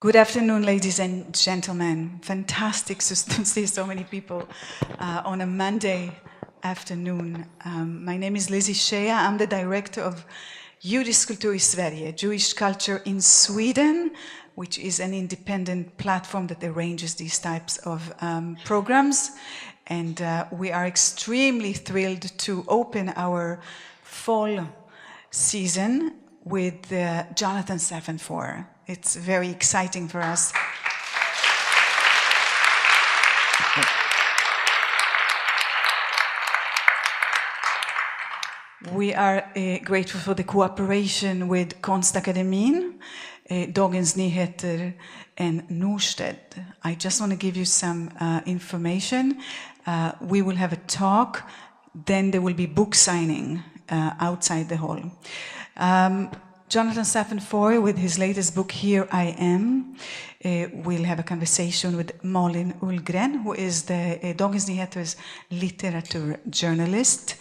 Good afternoon, ladies and gentlemen. Fantastic to see so many people on a Monday afternoon. My name is Lizzie Shea. I'm the director of Judisk Kultur i Sverige, Jewish Culture in Sweden, which is an independent platform that arranges these types of programs. And we are extremely thrilled to open our fall season with Jonathan Safran Foer. It's very exciting for us. We are grateful for the cooperation with Konstakademin, Dagens Nyheter, and Norstedts. I just want to give you some information. We will have a talk, then there will be book signing outside the hall. Jonathan Safran Foer, with his latest book, Here I Am, will have a conversation with Malin Ullgren, who is the Dagens Nyheter's literature journalist.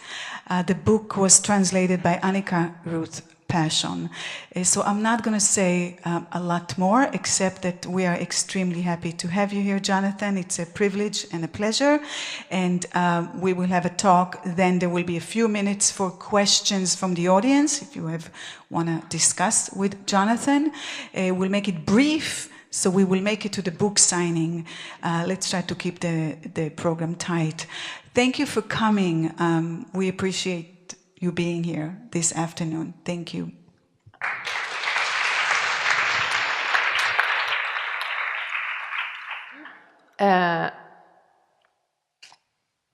The book was translated by Annika Ruth Persson. So I'm not going to say a lot more, except that we are extremely happy to have you here, Jonathan. It's a privilege and a pleasure. And we will have a talk. Then there will be a few minutes for questions from the audience, if you want to discuss with Jonathan. We'll make it brief, so we will make it to the book signing. Let's try to keep the program tight. Thank you for coming. We appreciate you being here this afternoon. Thank you.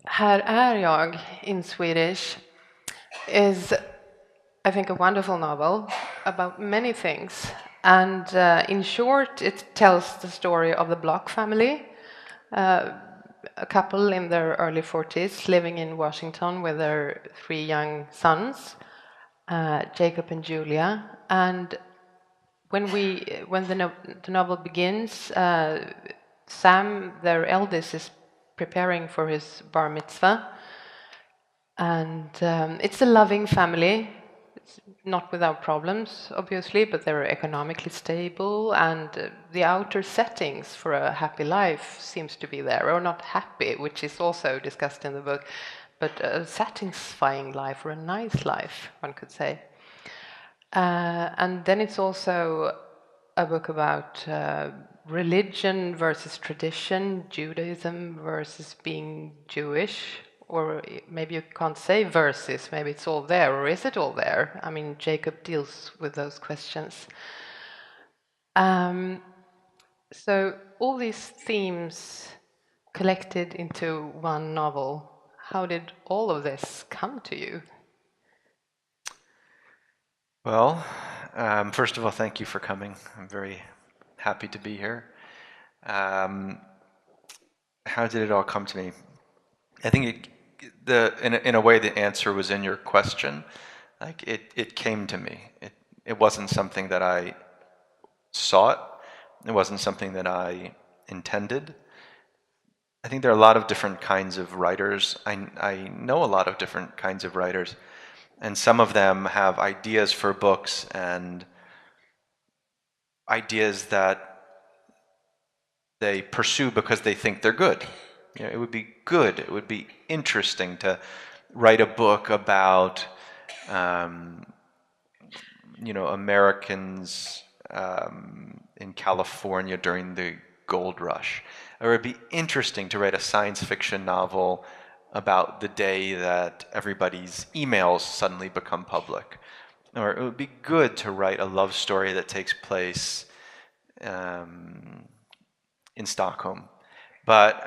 Här är jag in Swedish is, I think, a wonderful novel about many things. And in short, it tells the story of the Block family, a couple in their early 40s living in Washington with their 3 young sons, Jacob and Julia. And when the novel begins, Sam, their eldest, is preparing for his bar mitzvah. And it's a loving family. It's not without problems, obviously, but they're economically stable, and the outer settings for a happy life seems to be there, or not happy, which is also discussed in the book, but a satisfying life, or a nice life, one could say. And then it's also a book about religion versus tradition, Judaism versus being Jewish, or maybe you can't say versus, maybe it's all there, or is it all there? I mean, Jacob deals with those questions. So all these themes collected into one novel, how did all of this come to you? Well, first of all, thank you for coming. I'm very happy to be here. How did it all come to me? I think in a way the answer was in your question. Like it came to me. It wasn't something that I sought. It wasn't something that I intended. I think there are a lot of different kinds of writers. I know a lot of different kinds of writers. And some of them have ideas for books and ideas that they pursue because they think they're good. You know, it would be good, it would be interesting to write a book about, Americans in California during the gold rush. Or it would be interesting to write a science fiction novel about the day that everybody's emails suddenly become public. Or it would be good to write a love story that takes place in Stockholm. But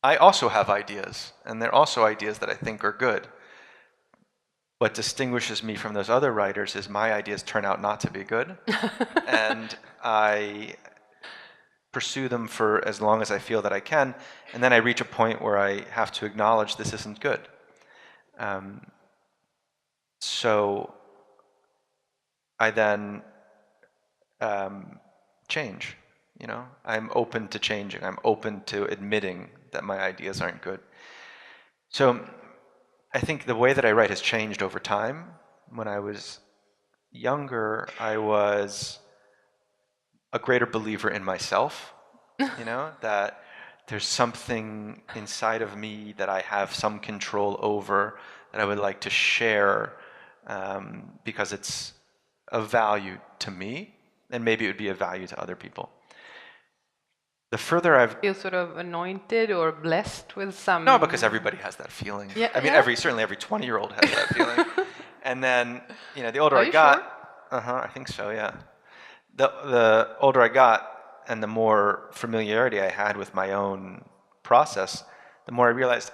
I also have ideas, and they're also ideas that I think are good. What distinguishes me from those other writers is my ideas turn out not to be good, and I pursue them for as long as I feel that I can, and then I reach a point where I have to acknowledge this isn't good. So I then change. You know, I'm open to changing. I'm open to admitting that my ideas aren't good. So I think the way that I write has changed over time. When I was younger, I was a greater believer in myself, you know, that there's something inside of me that I have some control over that I would like to share because it's of value to me, and maybe it would be of value to other people. The further I've Feel sort of anointed or blessed with some. no, because everybody has that feeling. Yeah, I mean, yeah. certainly every 20-year-old has that feeling. And then, you know, the older Are I you got, sure? I think so, yeah. The older I got, and the more familiarity I had with my own process, the more I realized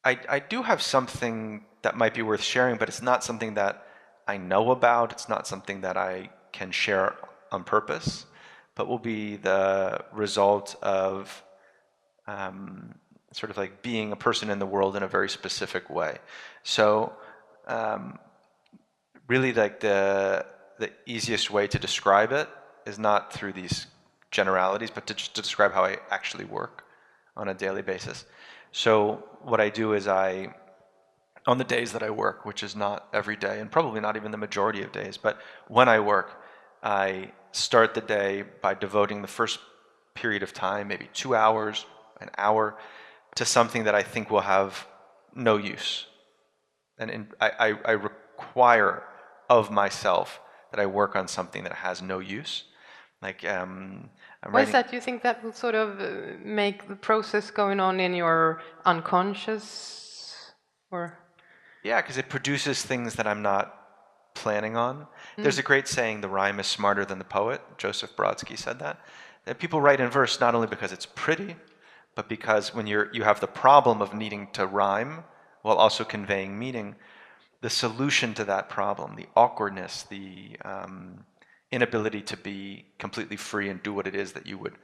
I do have something that might be worth sharing, but it's not something that I know about. It's not something that I can share on purpose, but will be the result of sort of like being a person in the world in a very specific way. So really like the easiest way to describe it is not through these generalities, but to just to describe how I actually work on a daily basis. So what I do is on the days that I work, which is not every day and probably not even the majority of days, but when I work, I start the day by devoting the first period of time, maybe 2 hours, an hour, to something that I think will have no use. And I require of myself that I work on something that has no use. Like I'm Why is writing. that? Do you think that will sort of make the process going on in your unconscious, or? Yeah, because it produces things that I'm not planning on. There's a great saying, the rhyme is smarter than the poet. Joseph Brodsky said that. That people write in verse not only because it's pretty, but because when you have the problem of needing to rhyme while also conveying meaning, the solution to that problem, the awkwardness, the inability to be completely free and do what it is that you would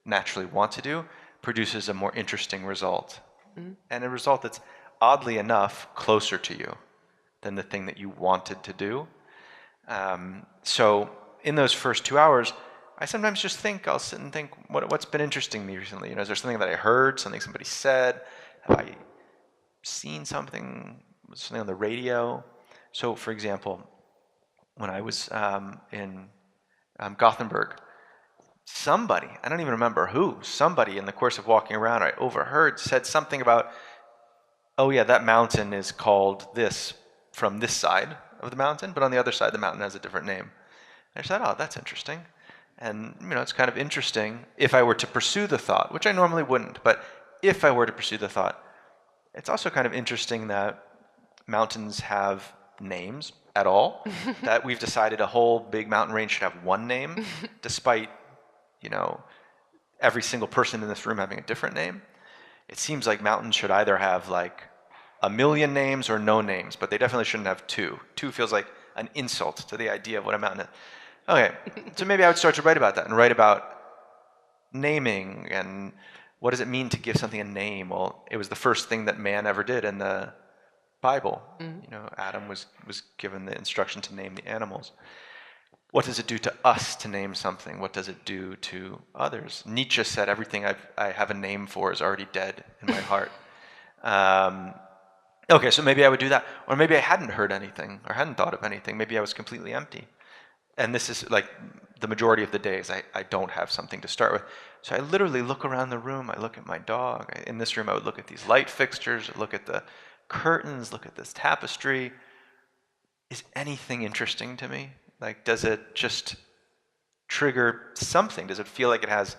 naturally want to do, produces a more interesting result. And a result that's oddly enough closer to you than the thing that you wanted to do. So in those first 2 hours, I sometimes just think, I'll sit and think, what's been interesting me recently? You know, is there something that I heard, something somebody said? Have I seen something on the radio? So, for example, when I was in Gothenburg, somebody, I don't even remember who, somebody in the course of walking around, I overheard, said something about, oh yeah, that mountain is called this from this side of the mountain, but on the other side the mountain has a different name. And I said, oh, that's interesting. And you know, it's kind of interesting if I were to pursue the thought, which I normally wouldn't, but if I were to pursue the thought, it's also kind of interesting that mountains have names at all, that we've decided a whole big mountain range should have one name, despite, you know, every single person in this room having a different name. It seems like mountains should either have like 1 million names or no names, but they definitely shouldn't have two. Two feels like an insult to the idea of what a mountain is. Okay, so maybe I would start to write about that and write about naming and what does it mean to give something a name. Well, it was the first thing that man ever did in the Bible. You know, Adam was given the instruction to name the animals. What does it do to us to name something? What does it do to others? Nietzsche said everything I have a name for is already dead in my heart. Okay, so maybe I would do that. Or maybe I hadn't heard anything or hadn't thought of anything. Maybe I was completely empty. And this is like the majority of the days I don't have something to start with. So I literally look around the room. I look at my dog. In this room, I would look at these light fixtures, look at the curtains, look at this tapestry. Is anything interesting to me? Like, does it just trigger something? Does it feel like it has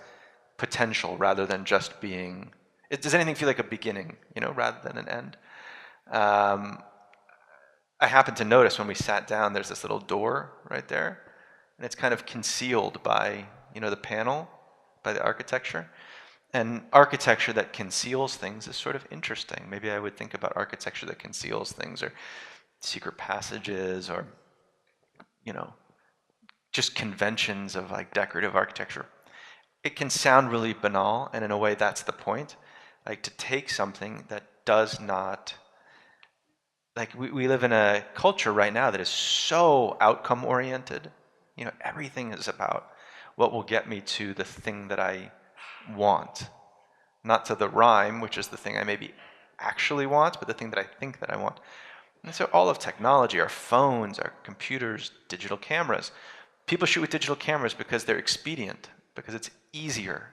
potential rather than just being... Does anything feel like a beginning, you know, rather than an end? I happened to notice when we sat down, there's this little door right there, and it's kind of concealed by, you know, the panel, by the architecture. And architecture that conceals things is sort of interesting. Maybe I would think about architecture that conceals things, or secret passages, or, you know, just conventions of like decorative architecture. It can sound really banal, and in a way that's the point. Like to take something that does not... Like we live in a culture right now that is so outcome oriented. You know, everything is about what will get me to the thing that I want. Not to the rhyme, which is the thing I maybe actually want, but the thing that I think that I want. And so all of technology, our phones, our computers, digital cameras, People shoot with digital cameras because they're expedient, because it's easier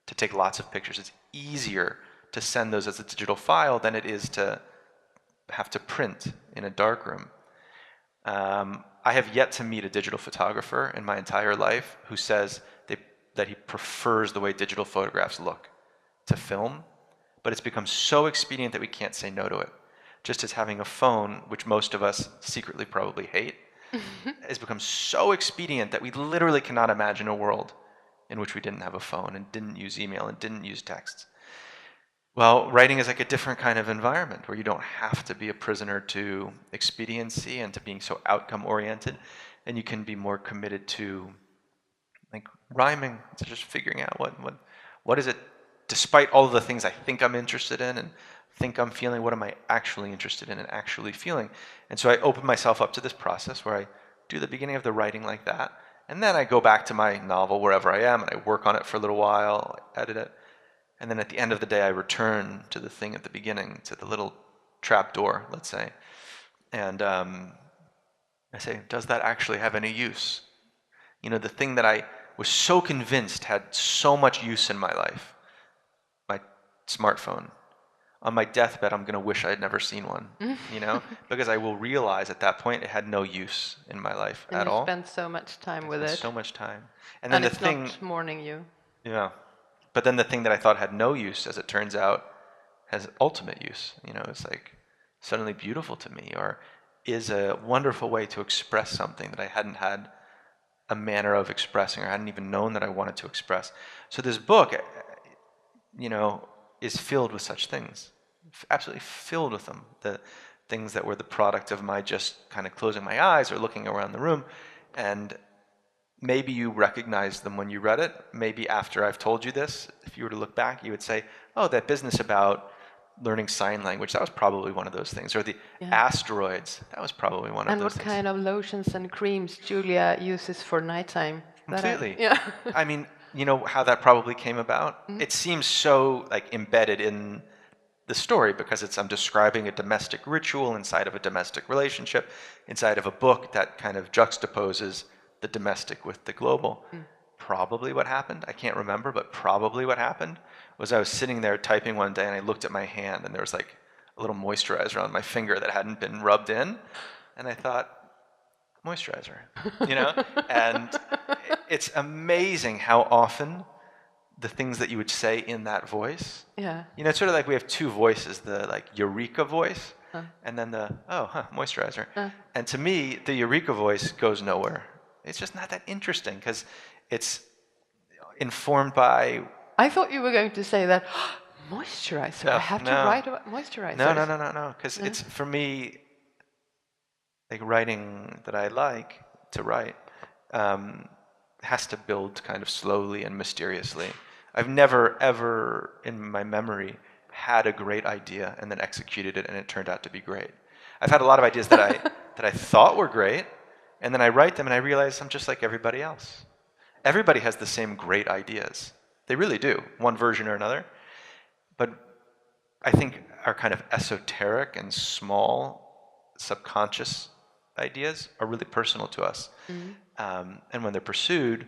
to take lots of pictures. It's easier to send those as a digital file than it is to have to print in a darkroom. I have yet to meet a digital photographer in my entire life who says that he prefers the way digital photographs look to film, but it's become so expedient that we can't say no to it. Just as having a phone, which most of us secretly probably hate, has become so expedient that we literally cannot imagine a world in which we didn't have a phone and didn't use email and didn't use texts. Well, writing is like a different kind of environment where you don't have to be a prisoner to expediency and to being so outcome oriented, and you can be more committed to like rhyming, to just figuring out what is it, despite all of the things I think I'm interested in and think I'm feeling, what am I actually interested in and actually feeling? And so I open myself up to this process where I do the beginning of the writing like that, and then I go back to my novel wherever I am and I work on it for a little while, I edit it, and then at the end of the day I return to the thing at the beginning, to the little trap door, let's say, and I say, does that actually have any use? You know, the thing that I was so convinced had so much use in my life, my smartphone. On my deathbed, I'm going to wish I had never seen one, you know, because I will realize at that point it had no use in my life at all. And you spent so much time with it. So much time. And then it's the thing, not mourning you. Yeah. But then the thing that I thought had no use, as it turns out, has ultimate use. You know, it's like suddenly beautiful to me, or is a wonderful way to express something that I hadn't had a manner of expressing, or hadn't even known that I wanted to express. So this book, you know, is filled with such things, absolutely filled with them. The things that were the product of my just kind of closing my eyes or looking around the room. And maybe you recognized them when you read it. Maybe after I've told you this, if you were to look back, you would say, oh, that business about learning sign language, that was probably one of those things. Or the asteroids, that was probably one of those things. And what kind of lotions and creams Julia uses for nighttime? Completely. I mean, you know how that probably came about? Mm-hmm. It seems so like embedded in the story because I'm describing a domestic ritual inside of a domestic relationship, inside of a book that kind of juxtaposes the domestic with the global. Probably what happened, I can't remember, but probably what happened was I was sitting there typing one day and I looked at my hand and there was like a little moisturizer on my finger that hadn't been rubbed in, and I thought, moisturizer, you know? And it's amazing how often the things that you would say in that voice, you know, it's sort of like we have two voices, the like eureka voice and then the, moisturizer. And to me, the eureka voice goes nowhere. It's just not that interesting because it's informed by... I thought you were going to say that, moisturizer, I have to write about moisturizer. No, because it's, for me, like writing that I like to write has to build kind of slowly and mysteriously. I've never, ever in my memory had a great idea and then executed it and it turned out to be great. I've had a lot of ideas that I thought were great, and then I write them and I realize I'm just like everybody else. Everybody has the same great ideas. They really do, one version or another. But I think our kind of esoteric and small subconscious ideas are really personal to us. And when they're pursued,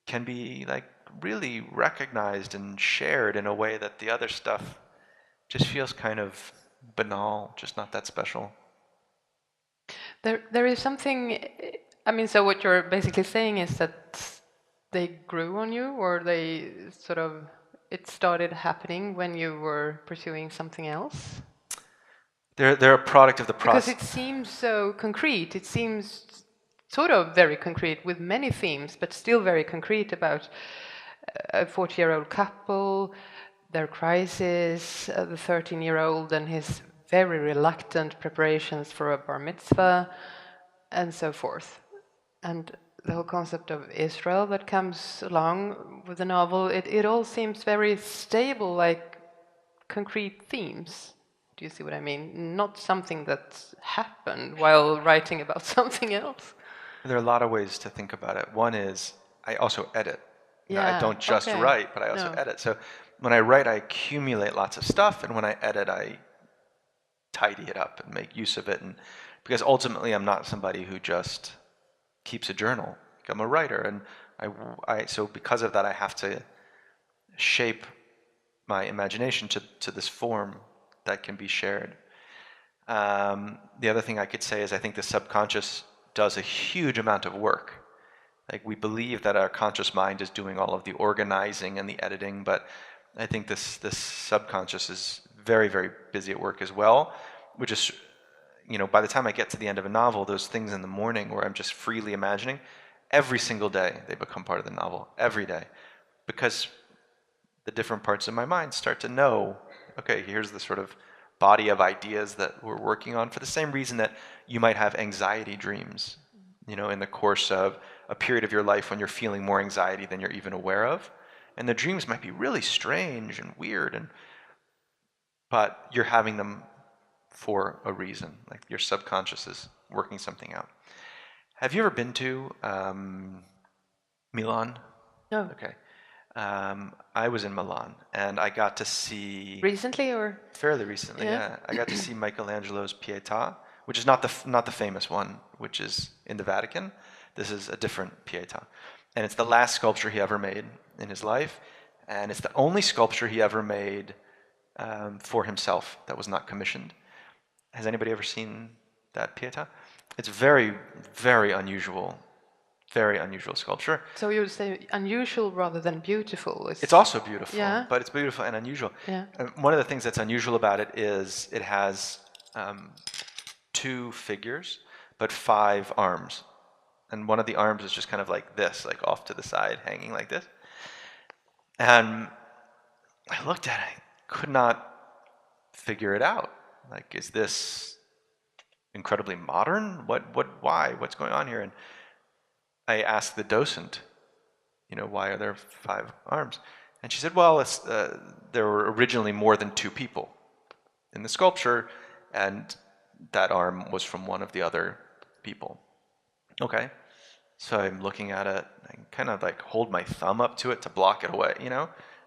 can be like really recognized and shared in a way that the other stuff just feels kind of banal, just not that special. There is something, I mean, so what you're basically saying is that they grew on you, or they sort of, it started happening when you were pursuing something else? They're a product of the process. Because it seems so concrete. It seems sort of very concrete with many themes, but still very concrete about a 40-year-old couple, their crisis, the 13-year-old and his very reluctant preparations for a bar mitzvah, and so forth. And the whole concept of Israel that comes along with the novel, it all seems very stable, like concrete themes. Do you see what I mean? Not something that happened while writing about something else. There are a lot of ways to think about it. One is I also edit. You know, I don't just write, but I also edit. So when I write, I accumulate lots of stuff, and when I edit, I tidy it up and make use of it. And because ultimately, I'm not somebody who just keeps a journal. I'm a writer, and so because of that, I have to shape my imagination to this form that can be shared. The other thing I could say is I think the subconscious does a huge amount of work. Like, we believe that our conscious mind is doing all of the organizing and the editing, but I think this subconscious is very, very busy at work as well, which is, by the time I get to the end of a novel, those things in the morning where I'm just freely imagining, every single day they become part of the novel, every day, because the different parts of my mind start to know, okay, here's the sort of body of ideas that we're working on, for the same reason that you might have anxiety dreams, in the course of a period of your life when you're feeling more anxiety than you're even aware of. And the dreams might be really strange and weird, but you're having them for a reason. Like, your subconscious is working something out. Have you ever been to Milan? No. Okay. I was in Milan, and I got to see... Recently, or? Fairly recently, yeah. I got to see Michelangelo's Pietà, which is not the famous one, which is in the Vatican. This is a different Pietà. And it's the last sculpture he ever made in his life, and it's the only sculpture he ever made for himself that was not commissioned. Has anybody ever seen that Pietà? It's very, very unusual sculpture. So you would say unusual rather than beautiful? It's also beautiful, Yeah. but it's beautiful and unusual. Yeah. One of the things that's unusual about it is it has 2 figures, but 5 arms. And one of the arms is just kind of like this, like off to the side, hanging like this. And I looked at it, I could not figure it out. Like, is this incredibly modern? Why? What's going on here? And I asked the docent, why are there 5 arms? And she said, well, there were originally more than 2 people in the sculpture, and that arm was from one of the other people. Okay. So I'm looking at it, I kind of like hold my thumb up to it to block it away,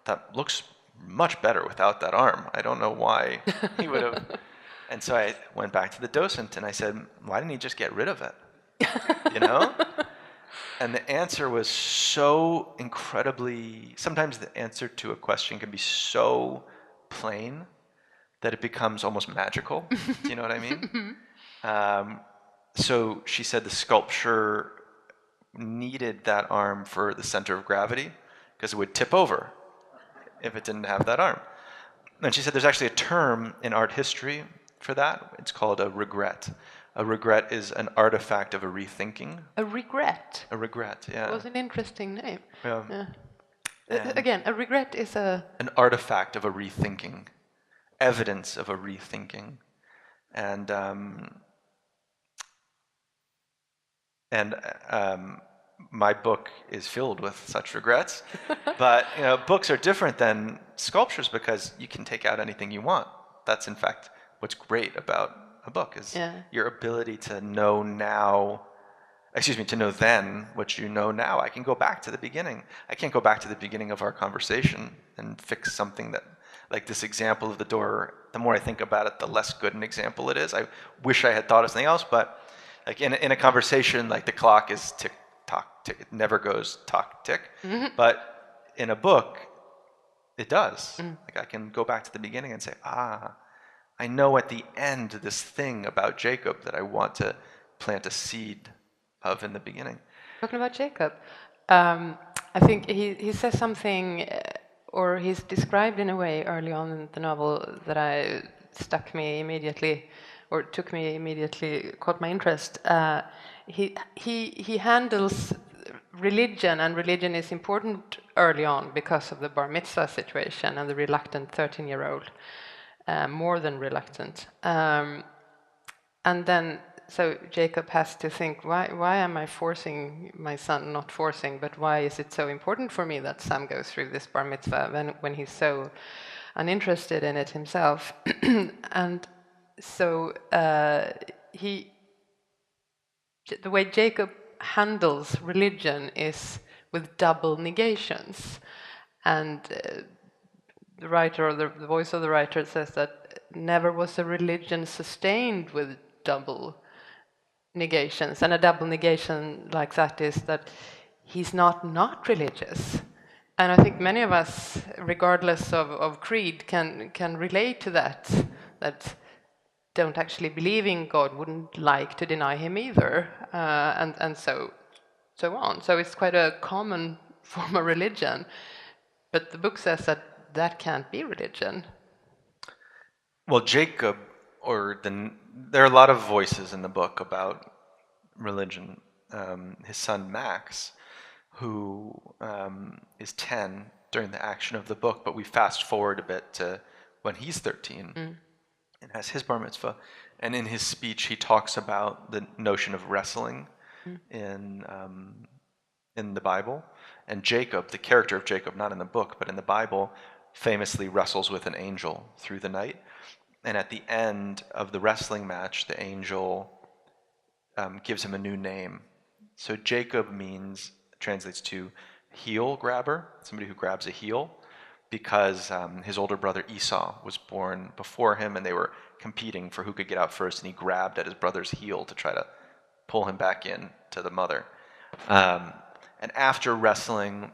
That looks much better without that arm. I don't know why he would have. And so I went back to the docent and I said, why didn't he just get rid of it? And the answer was so incredibly, sometimes the answer to a question can be so plain that it becomes almost magical. Do you know what I mean? So she said the sculpture needed that arm for the center of gravity because it would tip over if it didn't have that arm. And she said there's actually a term in art history for that. It's called a regret. A regret is an artifact of a rethinking. A regret? A regret, yeah. It was an interesting name. Yeah. Again, a regret is an artifact of a rethinking, evidence of a rethinking. And my book is filled with such regrets. But books are different than sculptures because you can take out anything you want. That's in fact what's great about a book is your ability to know to know then what you know now. I can go back to the beginning. I can't go back to the beginning of our conversation and fix something that, like this example of the door, the more I think about it, the less good an example it is. I wish I had thought of something else, but like in a conversation, like the clock is tick, tock, tick. It never goes tock, tick. Mm-hmm. But in a book, it does. Like I can go back to the beginning and say, I know at the end this thing about Jacob that I want to plant a seed of in the beginning. Talking about Jacob, I think he says something, or he's described in a way early on in the novel that took me immediately, caught my interest. He handles religion, and religion is important early on because of the bar mitzvah situation and the reluctant 13-year-old. More than reluctant. And then, so Jacob has to think, why am I forcing my son? Not forcing, but why is it so important for me that Sam goes through this bar mitzvah when he's so uninterested in it himself? And so the way Jacob handles religion is with double negations. And the writer, or the voice of the writer, says that never was a religion sustained with double negations, and a double negation like that is that he's not religious. And I think many of us, regardless of creed, can relate to that don't actually believe in God wouldn't like to deny him either, and so on. So it's quite a common form of religion. But the book says that can't be religion. Well, Jacob, there are a lot of voices in the book about religion. His son Max, who is 10 during the action of the book, but we fast forward a bit to when he's 13 and has his bar mitzvah. And in his speech, he talks about the notion of wrestling in the Bible. And Jacob, the character of Jacob, not in the book, but in the Bible, famously wrestles with an angel through the night. And at the end of the wrestling match, the angel gives him a new name. So Jacob translates to heel grabber, somebody who grabs a heel, because his older brother Esau was born before him, and they were competing for who could get out first, and he grabbed at his brother's heel to try to pull him back in to the mother. And after wrestling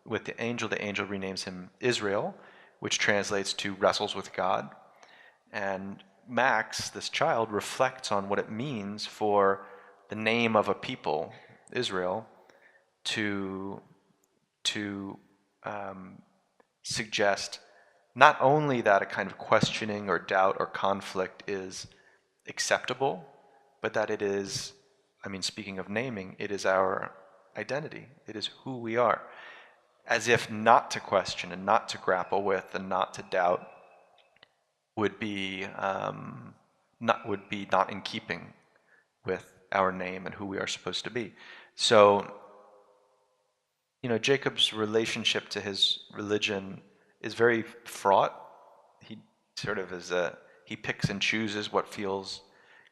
with the angel renames him Israel, which translates to wrestles with God. And Max, this child, reflects on what it means for the name of a people, Israel, to suggest not only that a kind of questioning or doubt or conflict is acceptable, but that it is, speaking of naming, it is our identity. It is who we are. As if not to question and not to grapple with and not to doubt would be not in keeping with our name and who we are supposed to be. So, Jacob's relationship to his religion is very fraught. He sort of he picks and chooses what feels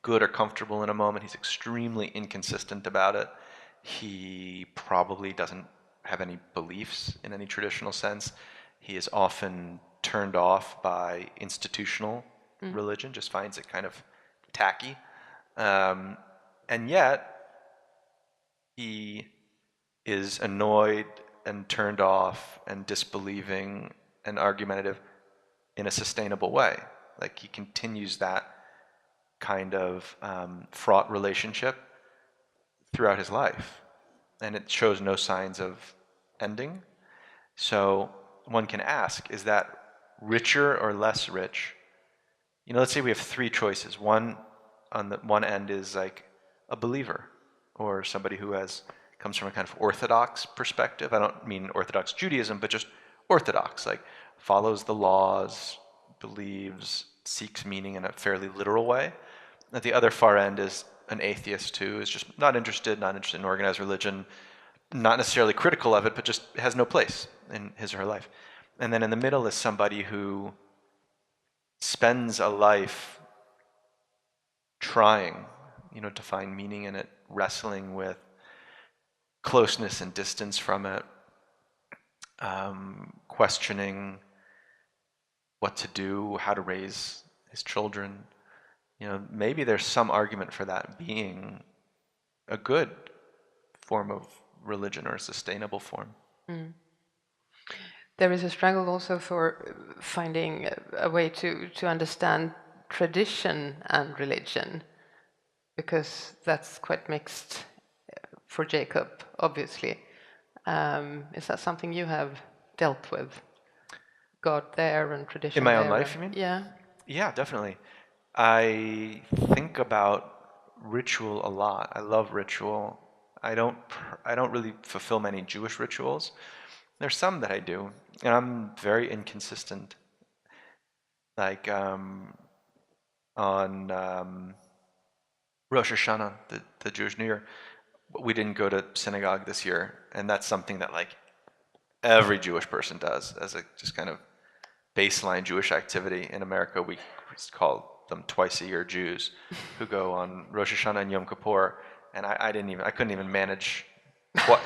good or comfortable in a moment. He's extremely inconsistent about it. He probably doesn't have any beliefs in any traditional sense. He is often turned off by institutional religion, just finds it kind of tacky. And yet, he is annoyed and turned off and disbelieving and argumentative in a sustainable way. Like, he continues that kind of fraught relationship throughout his life. And it shows no signs of ending. So one can ask, is that richer or less rich? Let's say we have three choices. One, on the one end, is like a believer, or somebody who comes from a kind of orthodox perspective. I don't mean Orthodox Judaism, but just orthodox, like follows the laws, believes, seeks meaning in a fairly literal way. At the other far end is an atheist who is just not interested in organized religion, not necessarily critical of it, but just has no place in his or her life. And then in the middle is somebody who spends a life trying, to find meaning in it, wrestling with closeness and distance from it, questioning what to do, how to raise his children. Maybe there's some argument for that being a good form of religion or a sustainable form. There is a struggle also for finding a way to understand tradition and religion, because that's quite mixed for Jacob, obviously. Is that something you have dealt with? God there and tradition in my own there life, you mean? Yeah. Yeah, definitely. I think about ritual a lot. I love ritual. I don't really fulfill many Jewish rituals. There's some that I do, and I'm very inconsistent. Like on Rosh Hashanah, the Jewish New Year, we didn't go to synagogue this year, and that's something that like every Jewish person does as a just kind of baseline Jewish activity. In America, we call them twice-a-year Jews who go on Rosh Hashanah and Yom Kippur, and I couldn't even manage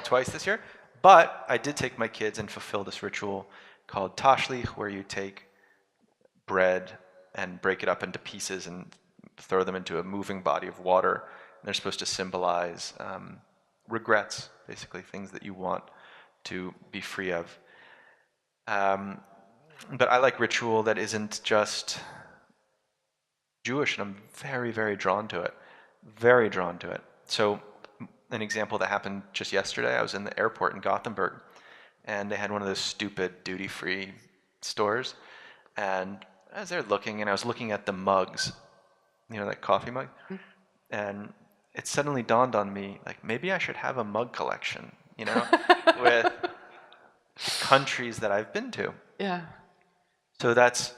twice this year. But I did take my kids and fulfill this ritual called tashlich, where you take bread and break it up into pieces and throw them into a moving body of water They're supposed to symbolize regrets, basically, things that you want to be free of. But I like ritual that isn't just Jewish, and I'm very, very drawn to it. Very drawn to it. So an example that happened just yesterday, I was in the airport in Gothenburg, and they had one of those stupid duty-free stores. And I was there looking, and I was looking at the mugs, you know, that coffee mug. And it suddenly dawned on me, like, maybe I should have a mug collection, you know, with countries that I've been to. Yeah. So that's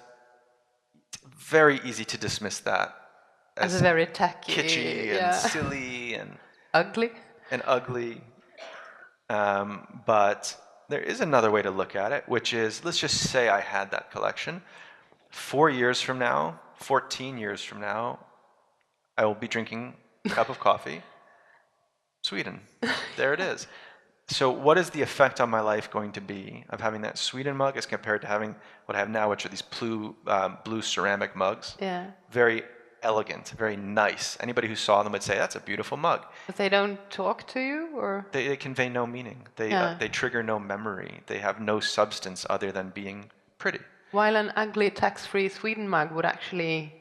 very easy to dismiss that As a very tacky, kitschy and silly and ugly. But there is another way to look at it, which is, let's just say I had that collection. 4 years from now, 14 years from now, I will be drinking a cup of coffee. Sweden. There it is. So what is the effect on my life going to be of having that Sweden mug as compared to having what I have now, which are these blue ceramic mugs? Yeah. Very elegant, very nice. Anybody who saw them would say, that's a beautiful mug. But they don't talk to you, or? They convey no meaning. They trigger no memory. They have no substance other than being pretty. While an ugly tax-free Sweden mug would actually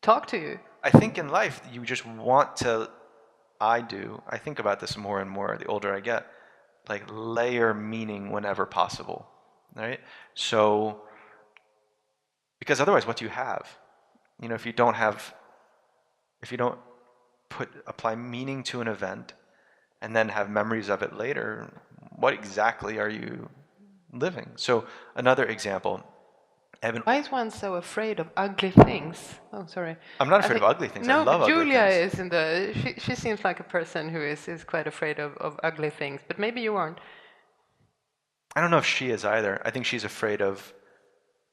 talk to you. I think in life, you just want to, I think about this more and more the older I get, like layer meaning whenever possible, right? So, because otherwise what do you have? You know, if you don't apply meaning to an event and then have memories of it later, what exactly are you living? So another example, why is one so afraid of ugly things? Oh, sorry. I'm not afraid of ugly things. No, I love ugly Julia things. is in the. She seems like a person who is quite afraid of ugly things, but maybe you aren't. I don't know if she is either. I think she's afraid of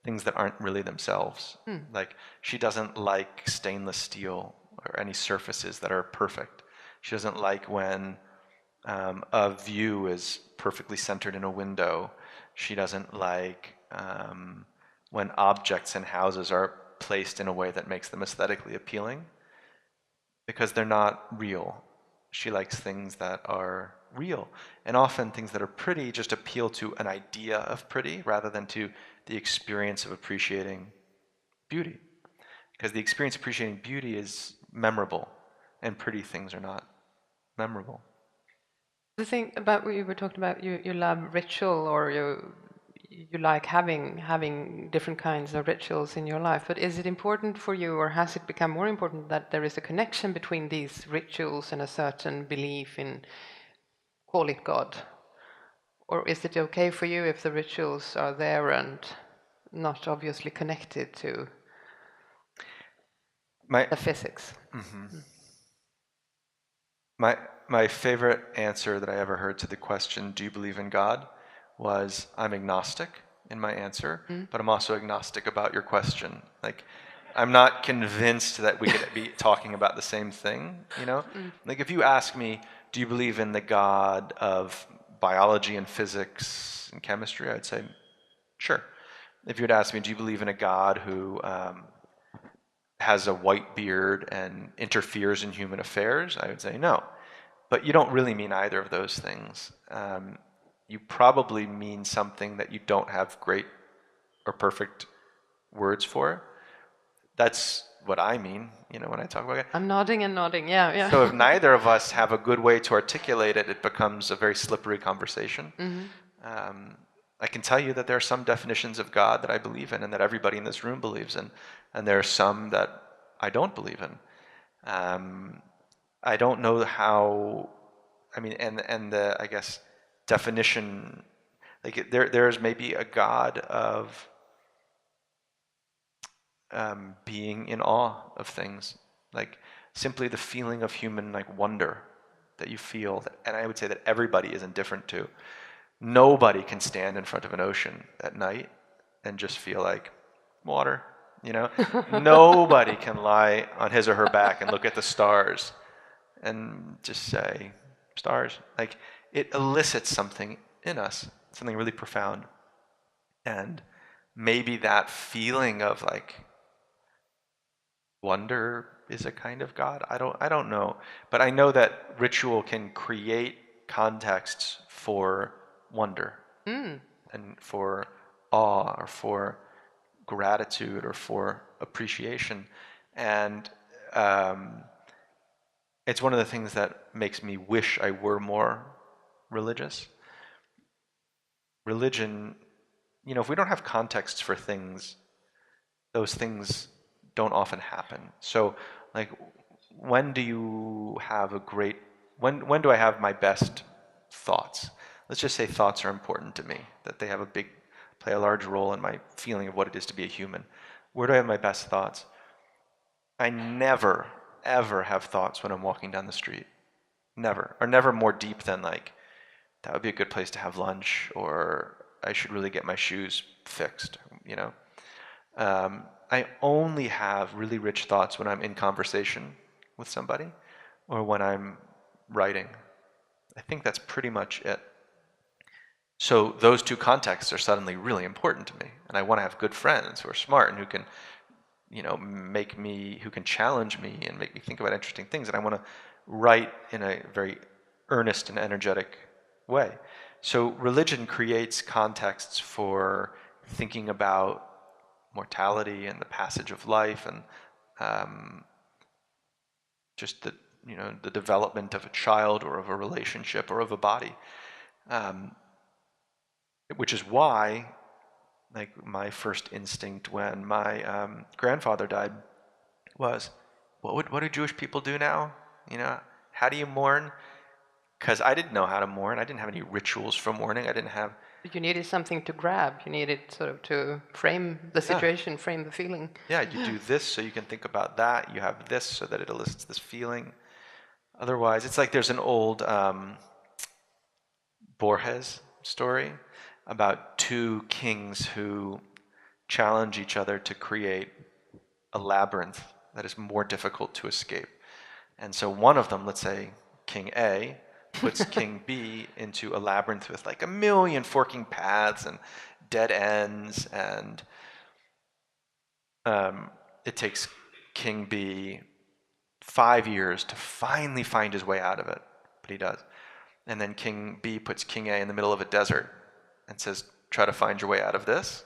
things that aren't really themselves. Like, she doesn't like stainless steel or any surfaces that are perfect. She doesn't like when a view is perfectly centered in a window. She doesn't like when objects in houses are placed in a way that makes them aesthetically appealing, because they're not real. She likes things that are real. And often things that are pretty just appeal to an idea of pretty rather than to the experience of appreciating beauty. Because the experience of appreciating beauty is memorable, and pretty things are not memorable. The thing about what you were talking about, you love ritual, or you like having different kinds of rituals in your life. But is it important for you, or has it become more important, that there is a connection between these rituals and a certain belief in, call it God? Or is it okay for you if the rituals are there and not obviously connected to the physics? Mm-hmm. My favorite answer that I ever heard to the question, do you believe in God, was, I'm agnostic in my answer, but I'm also agnostic about your question. Like, I'm not convinced that we could be talking about the same thing, you know? Like, if you ask me, do you believe in the God of biology and physics and chemistry, I'd say, sure. If you would ask me, do you believe in a God who has a white beard and interferes in human affairs, I would say no. But you don't really mean either of those things. You probably mean something that you don't have great or perfect words for. That's what I mean, you know, when I talk about it. I'm nodding and nodding, yeah. So if neither of us have a good way to articulate it, it becomes a very slippery conversation. I can tell you that there are some definitions of God that I believe in and that everybody in this room believes in, and there are some that I don't believe in. I don't know how, I mean, and the, I guess, definition, like there's maybe a God of being in awe of things, like simply the feeling of human like wonder that you feel, and I would say that everybody is indifferent to. Nobody can stand in front of an ocean at night and just feel like water, you know? Nobody can lie on his or her back and look at the stars and just say, stars. Like, it elicits something in us, something really profound. And maybe that feeling of like wonder is a kind of God. I don't know. But I know that ritual can create contexts for wonder and for awe or for gratitude or for appreciation. And it's one of the things that makes me wish I were more religious. Religion, if we don't have contexts for things, those things don't often happen. So, like, when do you have when do I have my best thoughts? Let's just say thoughts are important to me, that they play a large role in my feeling of what it is to be a human. Where do I have my best thoughts? I never, ever have thoughts when I'm walking down the street. Never. Or never more deep than, like, that would be a good place to have lunch, or I should really get my shoes fixed, I only have really rich thoughts when I'm in conversation with somebody or when I'm writing. I think that's pretty much it. So those two contexts are suddenly really important to me, and I want to have good friends who are smart and who can, who can challenge me and make me think about interesting things, and I want to write in a very earnest and energetic way. So religion creates contexts for thinking about mortality and the passage of life, and just the development of a child or of a relationship or of a body, which is why, like, my first instinct when my grandfather died was, what do Jewish people do now? How do you mourn? Because I didn't know how to mourn. I didn't have any rituals for mourning. I didn't have. You needed something to grab. You needed sort of to frame the situation, frame the feeling. Yeah, you do this so you can think about that. You have this so that it elicits this feeling. Otherwise, it's like there's an old Borges story about two kings who challenge each other to create a labyrinth that is more difficult to escape. And so one of them, let's say King A, puts King B into a labyrinth with like a million forking paths and dead ends, and it takes King B 5 years to finally find his way out of it, but he does. And then King B puts King A in the middle of a desert and says, try to find your way out of this.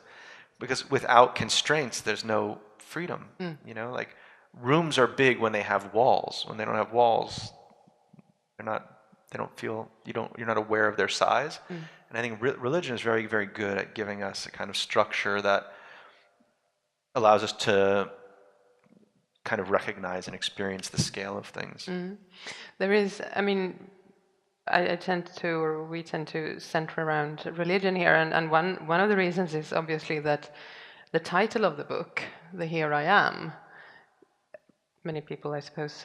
Because without constraints, there's no freedom. Like, rooms are big when they have walls. When they don't have walls, you're not aware of their size. And I think religion is very, very good at giving us a kind of structure that allows us to kind of recognize and experience the scale of things. There is, I tend to, or we tend to center around religion here, and one of the reasons is obviously that the title of the book, The Here I Am, many people, I suppose,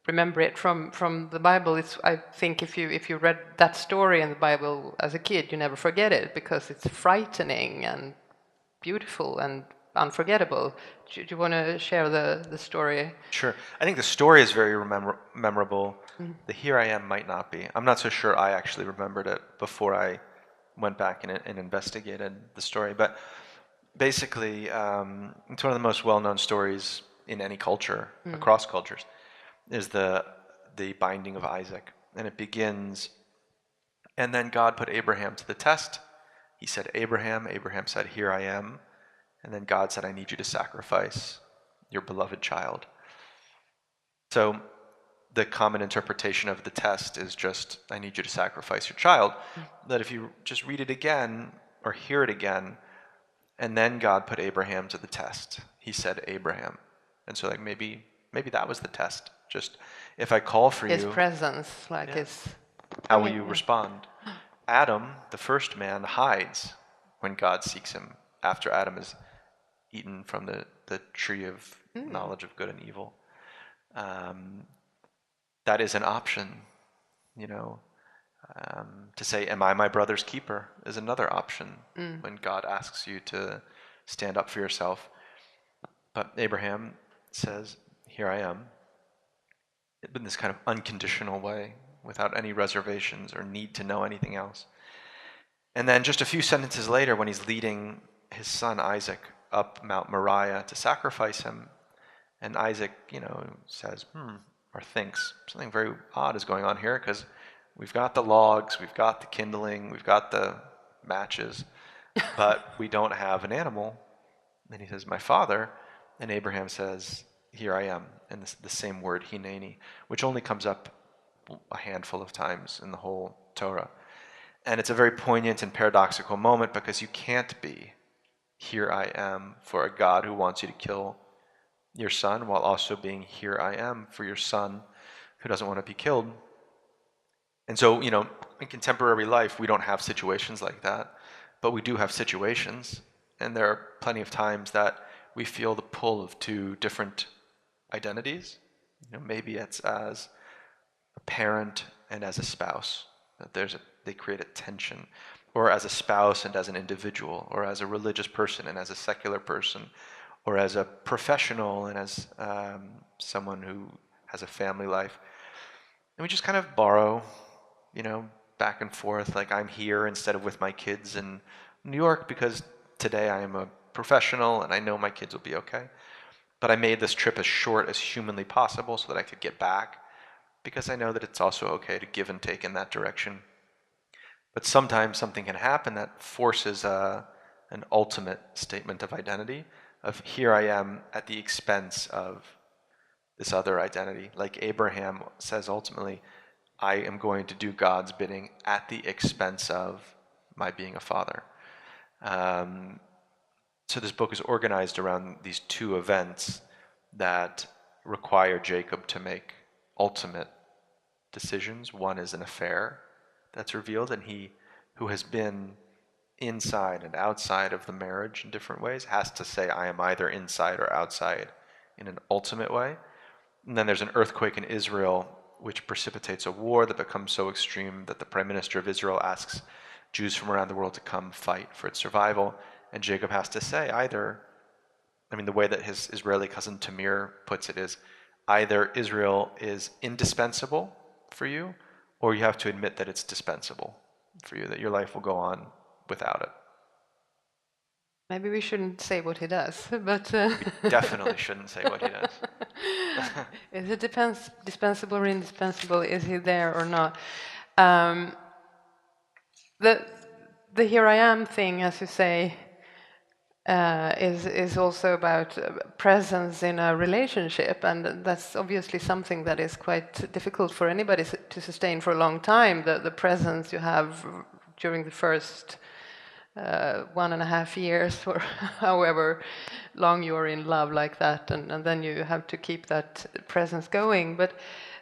remember it from the Bible. I think if you read that story in the Bible as a kid, you never forget it because it's frightening and beautiful and unforgettable. Do you want to share the story? Sure. I think the story is very memorable. The Here I Am might not be. I'm not so sure I actually remembered it before I went back and investigated the story. But basically, it's one of the most well-known stories in any culture, across cultures, is the binding of Isaac. And it begins, and then God put Abraham to the test. He said, Abraham. Abraham said, here I am. And then God said, I need you to sacrifice your beloved child. So the common interpretation of the test is just, I need you to sacrifice your child. That if you just read it again or hear it again, and then God put Abraham to the test. He said, Abraham. And so, like, maybe that was the test. Just, if I call for his you. Presence, like his... How will you respond? Adam, the first man, hides when God seeks him after Adam is eaten from the tree of knowledge of good and evil. That is an option, to say, am I my brother's keeper, is another option when God asks you to stand up for yourself. But Abraham says, here I am, in this kind of unconditional way, without any reservations or need to know anything else. And then just a few sentences later, when he's leading his son Isaac up Mount Moriah to sacrifice him, And Isaac, says, or thinks something very odd is going on here, because we've got the logs, we've got the kindling, we've got the matches, but we don't have an animal. And he says, my father. And Abraham says, here I am. And the same word, hineni, which only comes up a handful of times in the whole Torah. And it's a very poignant and paradoxical moment, because you can't be, here I am, for a God who wants you to kill your son, while also being, here I am, for your son who doesn't want to be killed. And so, in contemporary life, we don't have situations like that, but we do have situations. And there are plenty of times that we feel the pull of two different identities. Maybe it's as a parent and as a spouse, that they create a tension, or as a spouse and as an individual, or as a religious person and as a secular person, or as a professional and as someone who has a family life. And we just kind of borrow, back and forth, like I'm here instead of with my kids in New York because today I am a professional and I know my kids will be okay. But I made this trip as short as humanly possible so that I could get back, because I know that it's also okay to give and take in that direction. But sometimes something can happen that forces an ultimate statement of identity, of here I am at the expense of this other identity. Like Abraham says ultimately, I am going to do God's bidding at the expense of my being a father. So this book is organized around these two events that require Jacob to make ultimate decisions. One is an affair that's revealed, and he who has been inside and outside of the marriage in different ways has to say, I am either inside or outside in an ultimate way. And then there's an earthquake in Israel, which precipitates a war that becomes so extreme that the Prime Minister of Israel asks Jews from around the world to come fight for its survival. And Jacob has to say the way that his Israeli cousin Tamir puts it is, either Israel is indispensable for you, or you have to admit that it's dispensable for you, that your life will go on without it. Maybe we shouldn't say what he does, but... We definitely shouldn't say what he does. Is it dispensable or indispensable? Is he there or not? The here I am thing, as you say, is also about presence in a relationship, and that's obviously something that is quite difficult for anybody to sustain for a long time. The presence you have during the first 1.5 years, or however long you're in love like that, and then you have to keep that presence going. But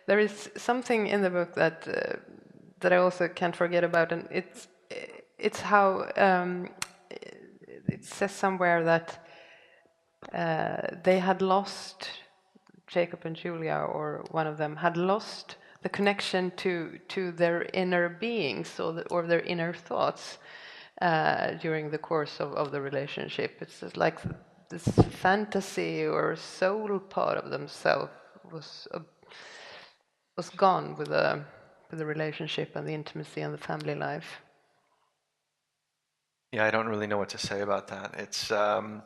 there is something in the book that I also can't forget about, and it's how it says somewhere that they had lost, Jacob and Julia, or one of them had lost the connection to their inner beings, or their inner thoughts during the course of the relationship. It's just like this fantasy or soul part of themselves was gone with the relationship and the intimacy and the family life. Yeah, I don't really know what to say about that. It's sad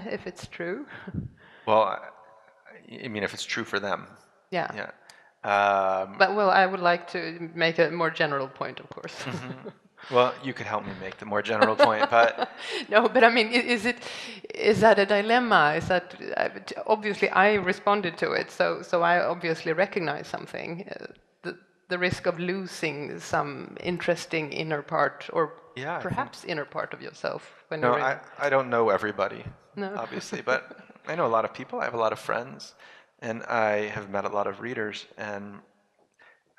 if it's true. Well, if it's true for them. Yeah. Yeah. But I would like to make a more general point, of course. Mm-hmm. Well, you could help me make the more general point, but no. But is that a dilemma? Is that obviously I responded to it, so I obviously recognize something. The risk of losing some interesting inner part, or perhaps inner part of yourself when you're in. I don't know everybody, no. obviously, but I know a lot of people. I have a lot of friends, and I have met a lot of readers, and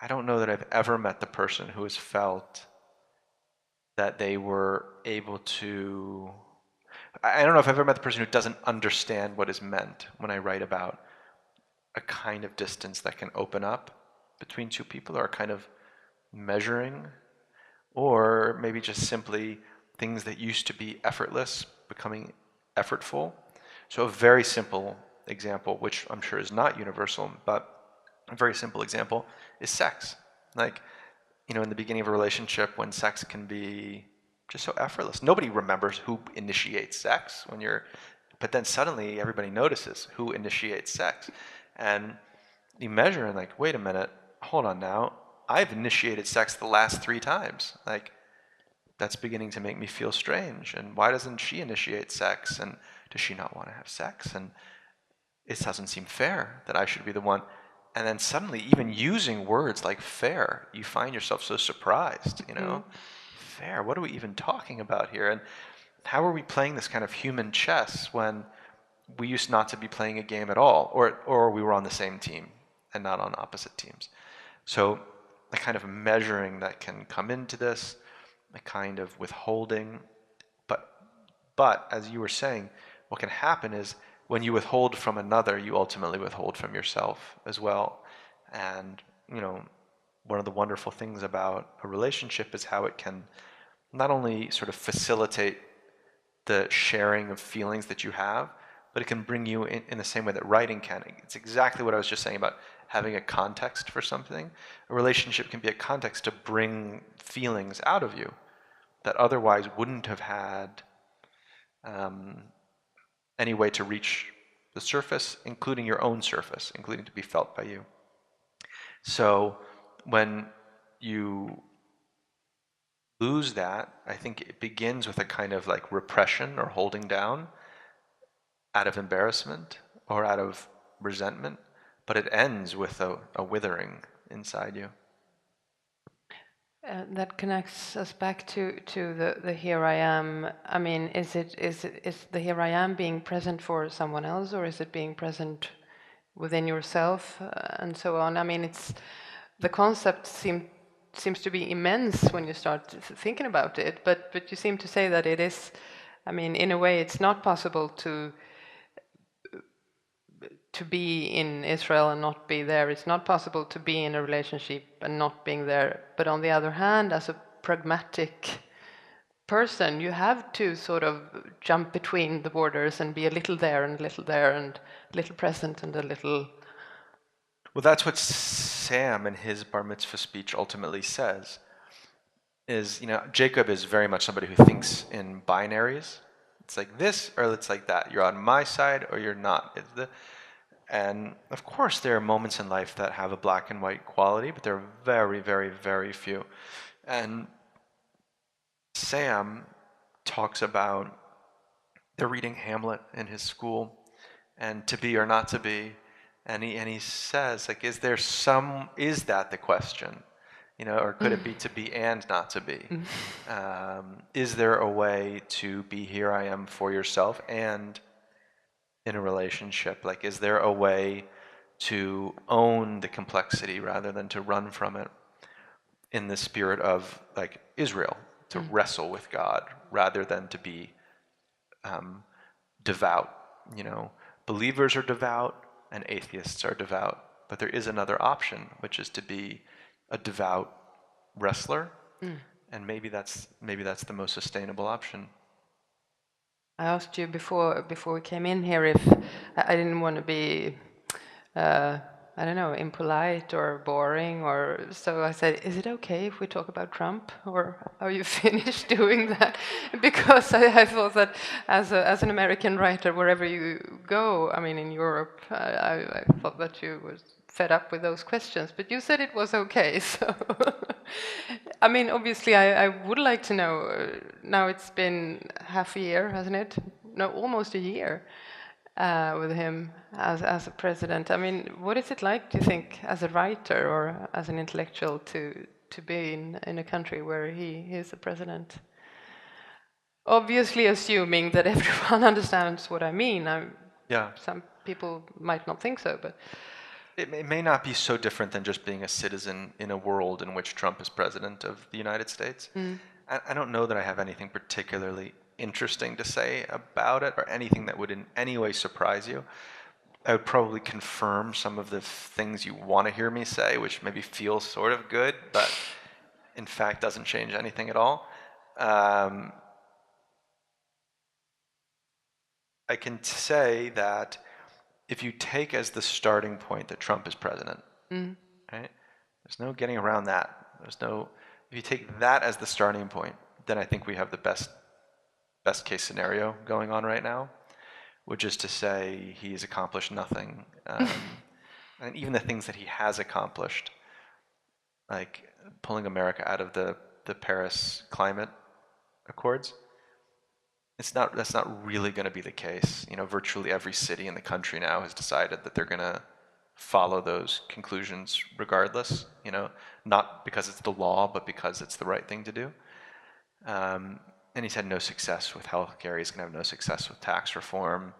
I don't know that I've ever met the person who has felt that they were able to... I don't know if I've ever met the person who doesn't understand what is meant when I write about a kind of distance that can open up between two people, or a kind of measuring, or maybe just simply things that used to be effortless becoming effortful. So a very simple example, which I'm sure is not universal, but a very simple example is sex. Like, in the beginning of a relationship, when sex can be just so effortless. Nobody remembers who initiates sex when you're But then suddenly everybody notices who initiates sex. And you measure and like, wait a minute, hold on now. I've initiated sex the last 3 times. Like, that's beginning to make me feel strange. And why doesn't she initiate sex? And does she not want to have sex? And it doesn't seem fair that I should be the one. And then suddenly, even using words like fair, you find yourself so surprised, you know? Fair, what are we even talking about here? And how are we playing this kind of human chess when we used not to be playing a game at all, or we were on the same team and not on opposite teams? So the kind of measuring that can come into this, the kind of withholding, but as you were saying, what can happen is when you withhold from another, you ultimately withhold from yourself as well. And, you know, one of the wonderful things about a relationship is how it can not only sort of facilitate the sharing of feelings that you have, but it can bring you in the same way that writing can. It's exactly what I was just saying about having a context for something. A relationship can be a context to bring feelings out of you that otherwise wouldn't have had any way to reach the surface, including your own surface, including to be felt by you. So when you lose that, I think it begins with a kind of like repression or holding down out of embarrassment or out of resentment, but it ends with a withering inside you. That connects us back to the here I am. I mean, is the here I am being present for someone else, or is it being present within yourself, and so on? I mean, the concept seems to be immense when you start thinking about it. But you seem to say that it is. I mean, in a way, it's not possible to be in Israel and not be there. It's not possible to be in a relationship and not being there. But on the other hand, as a pragmatic person, you have to sort of jump between the borders and be a little there and a little there and a little present and a little... Well, that's what Sam in his bar mitzvah speech ultimately says. Is, you know, Jacob is very much somebody who thinks in binaries. It's like this or it's like that. You're on my side or you're not. And of course, there are moments in life that have a black and white quality, but they're very, very, very few. And Sam talks about, they're reading Hamlet in his school, and to be or not to be, and he says, like, is that the question? You know, or could it be to be and not to be? Is there a way to be here I am for yourself and in a relationship? Like, is there a way to own the complexity rather than to run from it, in the spirit of like Israel, to wrestle with God rather than to be devout? You know, believers are devout and atheists are devout, but there is another option, which is to be a devout wrestler, and maybe that's the most sustainable option. I asked you before we came in here if I didn't want to be, I don't know, impolite or boring, or so I said, is it okay if we talk about Trump, or are you finished doing that? Because I thought that as an American writer, wherever you go, I mean, in Europe, I thought that you were fed up with those questions, but you said it was okay, so... I mean, obviously, I would like to know, now it's been half a year, hasn't it? No, almost a year with him as a president. I mean, what is it like, do you think, as a writer or as an intellectual to be in a country where he is the president? Obviously, assuming that everyone understands what I mean. Yeah. Some people might not think so, but... It may not be so different than just being a citizen in a world in which Trump is president of the United States. I don't know that I have anything particularly interesting to say about it, or anything that would in any way surprise you. I would probably confirm some of the things you want to hear me say, which maybe feels sort of good, but in fact doesn't change anything at all. I can say that if you take as the starting point that Trump is president, right? There's no getting around that. If you take that as the starting point, then I think we have the best case scenario going on right now, which is to say he's accomplished nothing. And even the things that he has accomplished, like pulling America out of the Paris Climate Accords, that's not really going to be the case. You know, virtually every city in the country now has decided that they're going to follow those conclusions regardless, you know, not because it's the law, but because it's the right thing to do. And he's had no success with healthcare. He's going to have no success with tax reform.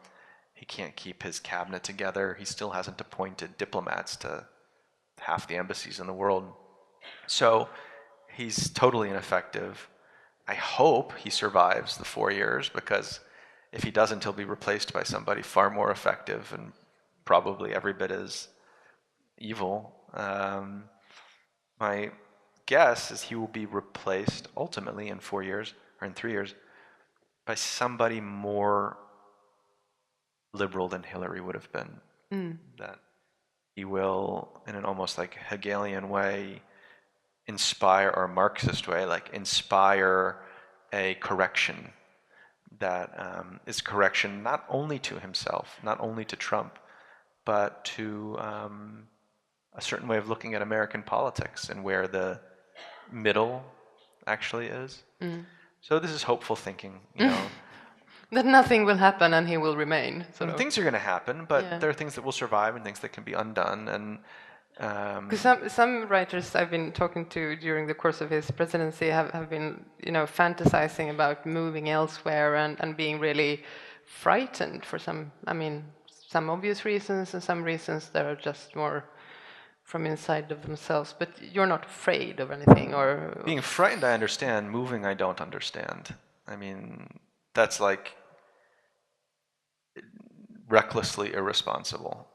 He can't keep his cabinet together. He still hasn't appointed diplomats to half the embassies in the world. So he's totally ineffective. I hope he survives the 4 years, because if he doesn't, he'll be replaced by somebody far more effective and probably every bit as evil. My guess is he will be replaced ultimately in 4 years, or in 3 years, by somebody more liberal than Hillary would have been. That he will, in an almost like Hegelian way, inspire, or Marxist way, like inspire a correction that is correction not only to himself, not only to Trump, but to a certain way of looking at American politics and where the middle actually is. So this is hopeful thinking, you know. That nothing will happen and he will remain. Things are going to happen, but there are things that will survive and things that can be undone. And because some writers I've been talking to during the course of his presidency have been, you know, fantasizing about moving elsewhere and being really frightened for some obvious reasons and some reasons that are just more from inside of themselves. But you're not afraid of anything, or being frightened, I understand. Moving, I don't understand. I mean, that's like recklessly irresponsible.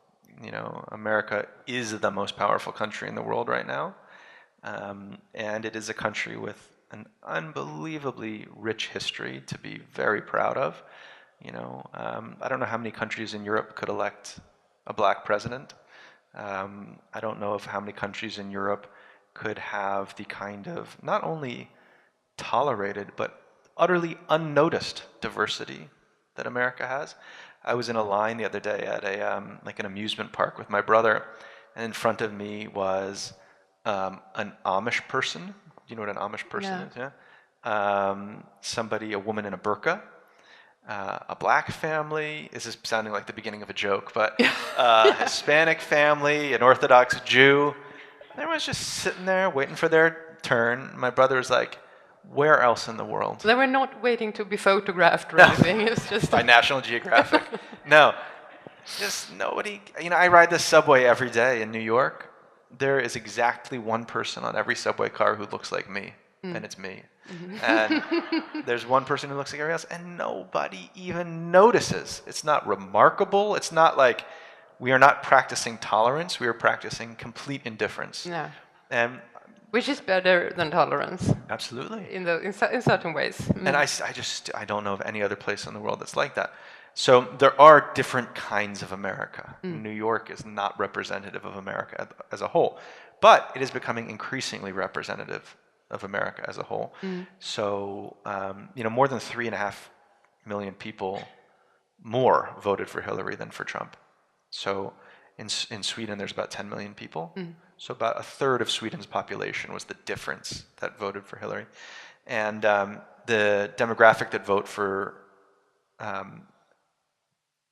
You know, America is the most powerful country in the world right now, and it is a country with an unbelievably rich history to be very proud of. You know, I don't know how many countries in Europe could elect a black president. I don't know of how many countries in Europe could have the kind of not only tolerated but utterly unnoticed diversity that America has. I was in a line the other day at a like an amusement park with my brother, and in front of me was an Amish person. Do you know what an Amish person is? Yeah. A woman in a burqa, a black family. This is sounding like the beginning of a joke, but a Hispanic family, an Orthodox Jew. And everyone's just sitting there waiting for their turn. My brother was like, where else in the world? They were not waiting to be photographed or anything. It's just by National Geographic. No, just nobody. You know, I ride the subway every day in New York. There is exactly one person on every subway car who looks like me, and it's me. And there's one person who looks like everybody else, and nobody even notices. It's not remarkable. It's not like we are not practicing tolerance. We are practicing complete indifference. Yeah. And which is better than tolerance. Absolutely. In certain ways. And I don't know of any other place in the world that's like that. So there are different kinds of America. New York is not representative of America as a whole, but it is becoming increasingly representative of America as a whole. So, you know, more than 3.5 million people more voted for Hillary than for Trump. So in Sweden, there's about 10 million people. So about a third of Sweden's population was the difference that voted for Hillary. And the demographic that vote for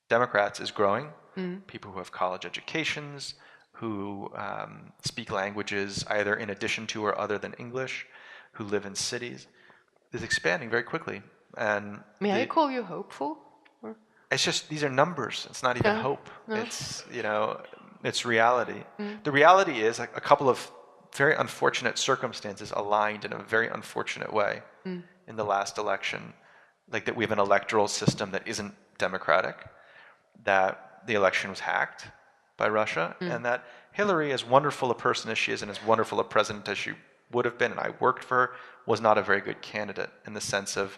Democrats is growing. People who have college educations, who speak languages either in addition to or other than English, who live in cities, is expanding very quickly. And may I call you hopeful? Or? It's just, these are numbers. It's not even hope. No. It's, you know, it's reality. The reality is a couple of very unfortunate circumstances aligned in a very unfortunate way in the last election. Like that we have an electoral system that isn't democratic, that the election was hacked by Russia, and that Hillary, as wonderful a person as she is and as wonderful a president as she would have been, and I worked for her, was not a very good candidate in the sense of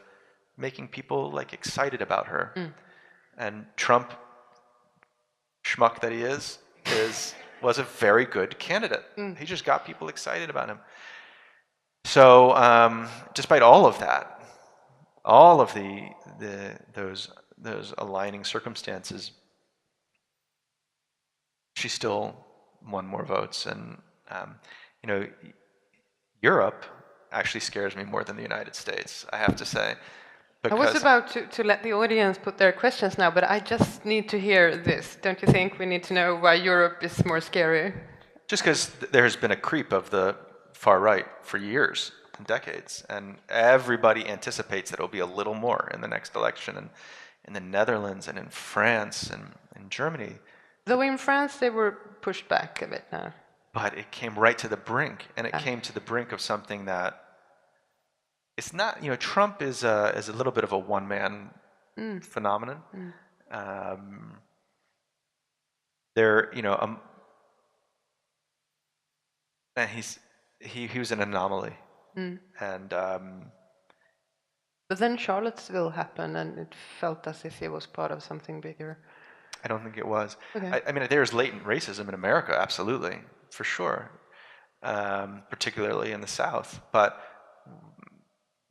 making people like excited about her. And Trump, schmuck that he was a very good candidate. He just got people excited about him. So despite all of that, all of those those aligning circumstances, she still won more votes. And you know, Europe actually scares me more than the United States, I have to say. I was about to let the audience put their questions now, but I just need to hear this. Don't you think we need to know why Europe is more scary? Just because there has been a creep of the far right for years and decades, and everybody anticipates that it'll be a little more in the next election, and in the Netherlands and in France and in Germany. Though in France they were pushed back a bit now. But it came right to the brink, and it came to the brink of something that it's not, you know, Trump is a little bit of a one-man phenomenon. There, you know, and he was an anomaly, and but then Charlottesville happened, and it felt as if it was part of something bigger. I don't think it was. Okay. I mean, there's latent racism in America, absolutely, for sure, particularly in the South. But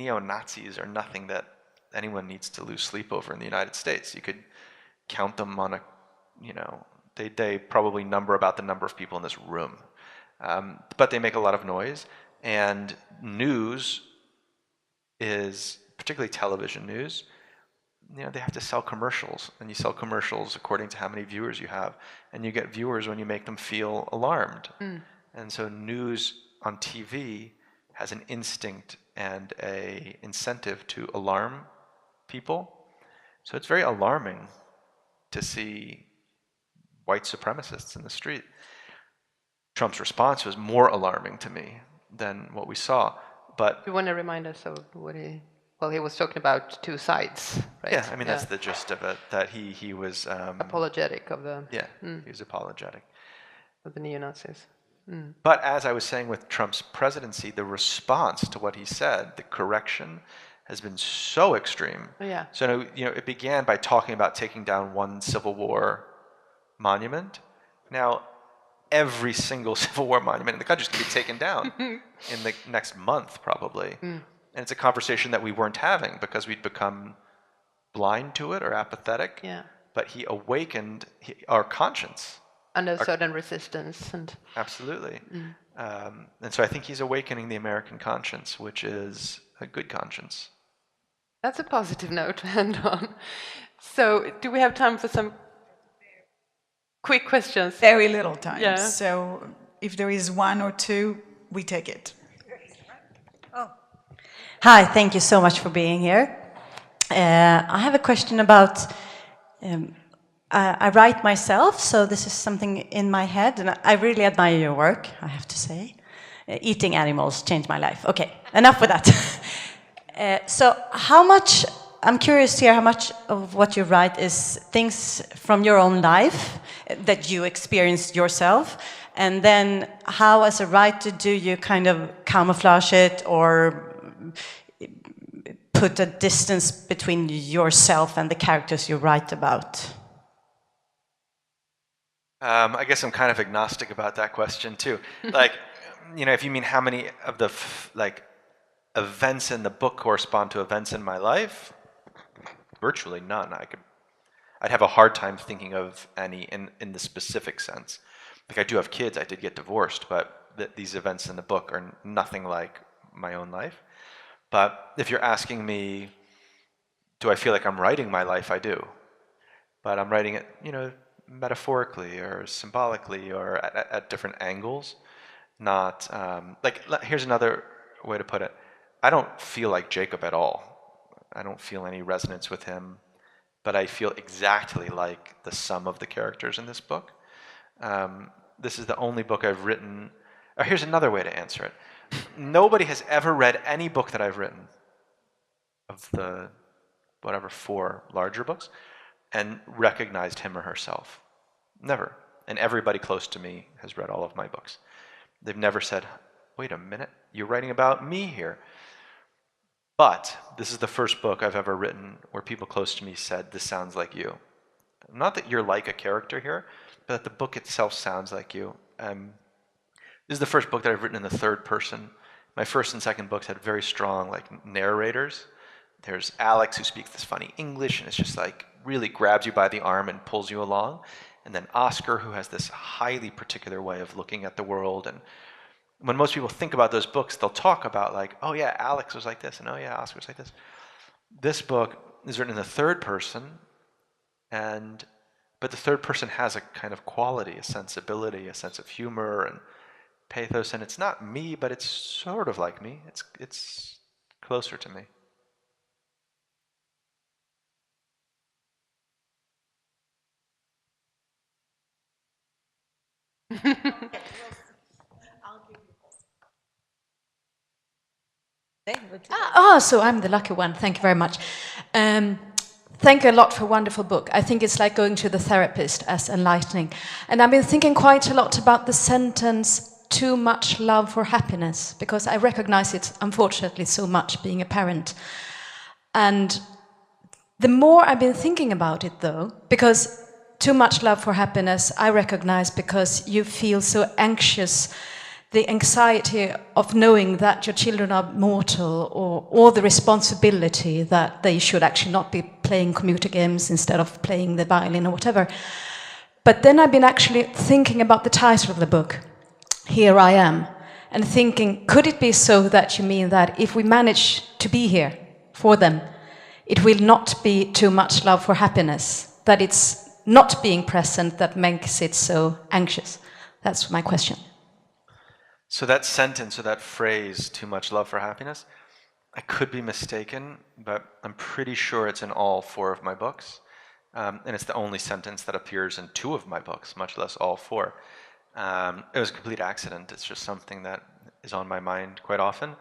neo-Nazis are nothing that anyone needs to lose sleep over in the United States. You could count them on a, you know, they probably number about the number of people in this room. But they make a lot of noise, and news is, particularly television news, you know, they have to sell commercials, and you sell commercials according to how many viewers you have, and you get viewers when you make them feel alarmed. And so news on TV has an instinct and a incentive to alarm people. So it's very alarming to see white supremacists in the street. Trump's response was more alarming to me than what we saw. But you want to remind us of what he was talking about two sides, right? Yeah, I mean, that's the gist of it, that he was... apologetic of the... Yeah, he was apologetic. Of the neo-Nazis. But as I was saying with Trump's presidency, the response to what he said, the correction, has been so extreme. Yeah. So, you know, it began by talking about taking down one Civil War monument. Now, every single Civil War monument in the country is going to be taken down in the next month, probably. And it's a conversation that we weren't having because we'd become blind to it or apathetic. Yeah. But he awakened our conscience. Under certain resistance. Absolutely. And so I think he's awakening the American conscience, which is a good conscience. That's a positive note to end on. So do we have time for some quick questions? Very little time. Yeah. So if there is one or two, we take it. Oh. Hi, thank you so much for being here. I have a question about, I write myself, so this is something in my head, and I really admire your work, I have to say. Eating animals changed my life. Okay, enough with that. So how much, I'm curious to hear how much of what you write is things from your own life that you experienced yourself, and then how, as a writer, do you kind of camouflage it or put a distance between yourself and the characters you write about? I guess I'm kind of agnostic about that question too. Like, you know, if you mean how many of the events in the book correspond to events in my life, virtually none. I'd have a hard time thinking of any in the specific sense. Like, I do have kids, I did get divorced, but these events in the book are nothing like my own life. But if you're asking me, do I feel like I'm writing my life? I do. But I'm writing it, you know, metaphorically or symbolically or at different angles. Not, here's another way to put it. I don't feel like Jacob at all. I don't feel any resonance with him, but I feel exactly like the sum of the characters in this book. This is the only book I've written. Or here's another way to answer it. Nobody has ever read any book that I've written, of the, 4 larger books, and recognized him or herself. Never. And everybody close to me has read all of my books. They've never said, wait a minute, you're writing about me here. But this is the first book I've ever written where people close to me said, this sounds like you. Not that you're like a character here, but that the book itself sounds like you. This is the first book that I've written in the third person. My first and second books had very strong narrators. There's Alex who speaks this funny English, and it's just like really grabs you by the arm and pulls you along. And then Oscar, who has this highly particular way of looking at the world. And when most people think about those books, they'll talk about like, oh yeah, Alex was like this, and oh yeah, Oscar was like this. This book is written in the third person, but the third person has a kind of quality, a sensibility, a sense of humor and pathos, and it's not me, but it's sort of like me. It's closer to me. So I'm the lucky one. Thank you very much. Thank you a lot for a wonderful book. I think it's like going to the therapist as enlightening. And I've been thinking quite a lot about the sentence, too much love for happiness, because I recognize it, unfortunately, so much being a parent. And the more I've been thinking about it, though, because too much love for happiness, I recognize because you feel so anxious, the anxiety of knowing that your children are mortal, or the responsibility that they should actually not be playing computer games instead of playing the violin or whatever. But then I've been actually thinking about the title of the book, Here I Am, and thinking, could it be so that you mean that if we manage to be here for them, it will not be too much love for happiness, that it's not being present that makes it so anxious? That's my question. So that sentence or that phrase, too much love for happiness, I could be mistaken, but I'm pretty sure it's in all 4 of my books. And it's the only sentence that appears in 2 of my books, much less all 4. It was a complete accident. It's just something that is on my mind quite often.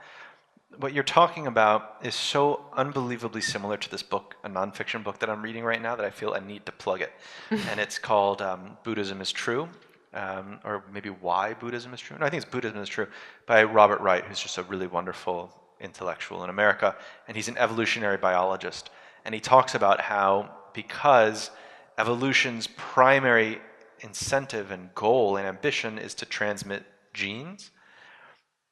What you're talking about is so unbelievably similar to this book, a nonfiction book that I'm reading right now, that I feel I need to plug it. And it's called Buddhism is True. Or maybe Why Buddhism is True. No, I think it's Buddhism is True, by Robert Wright, who's just a really wonderful intellectual in America, and he's an evolutionary biologist. And he talks about how, because evolution's primary incentive and goal and ambition is to transmit genes,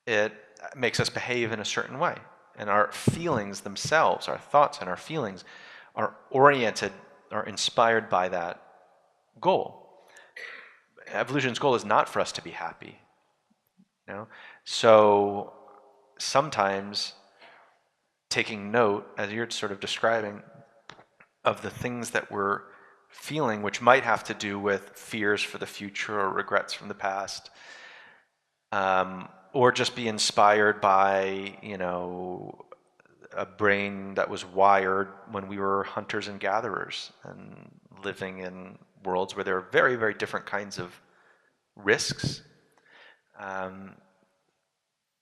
it makes us behave in a certain way. And our feelings themselves, our thoughts and our feelings, are oriented or inspired by that goal. Evolution's goal is not for us to be happy, you know? So sometimes taking note, as you're sort of describing, of the things that we're feeling, which might have to do with fears for the future or regrets from the past, or just be inspired by, you know, a brain that was wired when we were hunters and gatherers and living in worlds where there are very, very different kinds of risks.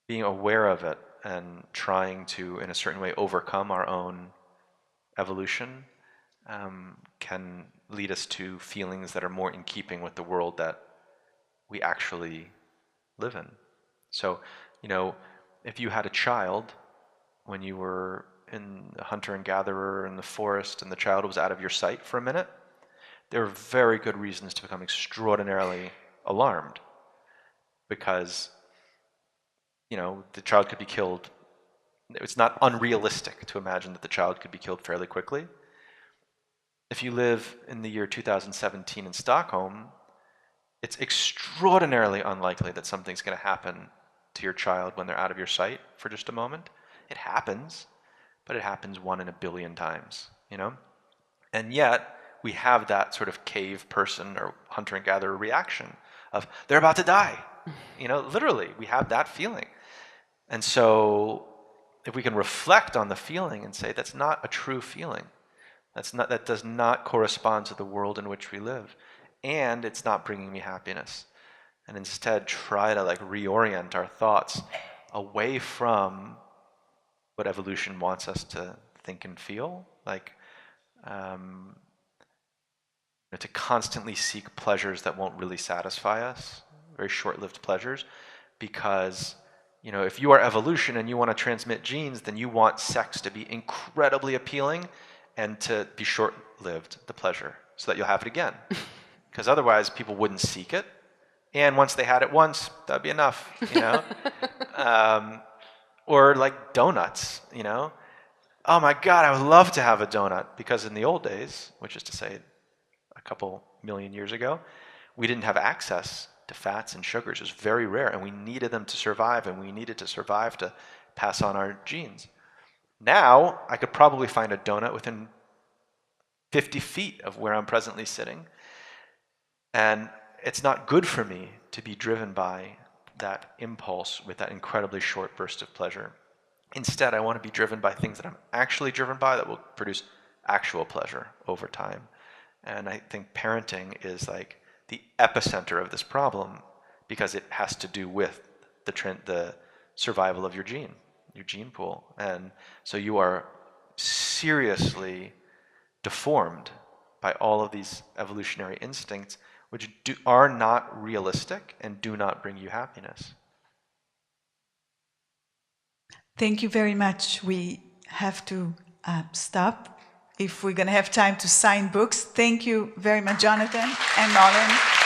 Being aware of it and trying to, in a certain way, overcome our own evolution can lead us to feelings that are more in keeping with the world that we actually live in. So, you know, if you had a child when you were in a hunter and gatherer in the forest and the child was out of your sight for a minute, there are very good reasons to become extraordinarily alarmed, because, you know, the child could be killed. It's not unrealistic to imagine that the child could be killed fairly quickly. If you live in the year 2017 in Stockholm, it's extraordinarily unlikely that something's going to happen to your child when they're out of your sight for just a moment. It happens, but it happens 1 in a billion times, you know? And yet, we have that sort of cave person or hunter and gatherer reaction of, they're about to die. You know, literally, we have that feeling. And so if we can reflect on the feeling and say, that's not a true feeling. That does not correspond to the world in which we live. And it's not bringing me happiness. And instead try to like reorient our thoughts away from what evolution wants us to think and feel. Like, to constantly seek pleasures that won't really satisfy us, very short-lived pleasures, because, you know, if you are evolution and you want to transmit genes, then you want sex to be incredibly appealing and to be short-lived, the pleasure, so that you'll have it again. Because otherwise people wouldn't seek it, and once they had it once, that'd be enough, you know? Or like donuts, you know? oh my God, I would love to have a donut. Because in the old days, which is to say a couple million years ago, we didn't have access to fats and sugars. It was very rare, and we needed them to survive, and we needed to survive to pass on our genes. Now, I could probably find a donut within 50 feet of where I'm presently sitting. And it's not good for me to be driven by that impulse with that incredibly short burst of pleasure. Instead, I want to be driven by things that I'm actually driven by that will produce actual pleasure over time. And I think parenting is like the epicenter of this problem because it has to do with the survival of your gene pool. And so you are seriously deformed by all of these evolutionary instincts which are not realistic and do not bring you happiness. Thank you very much. We have to stop if we're going to have time to sign books. Thank you very much, Jonathan and Nolan.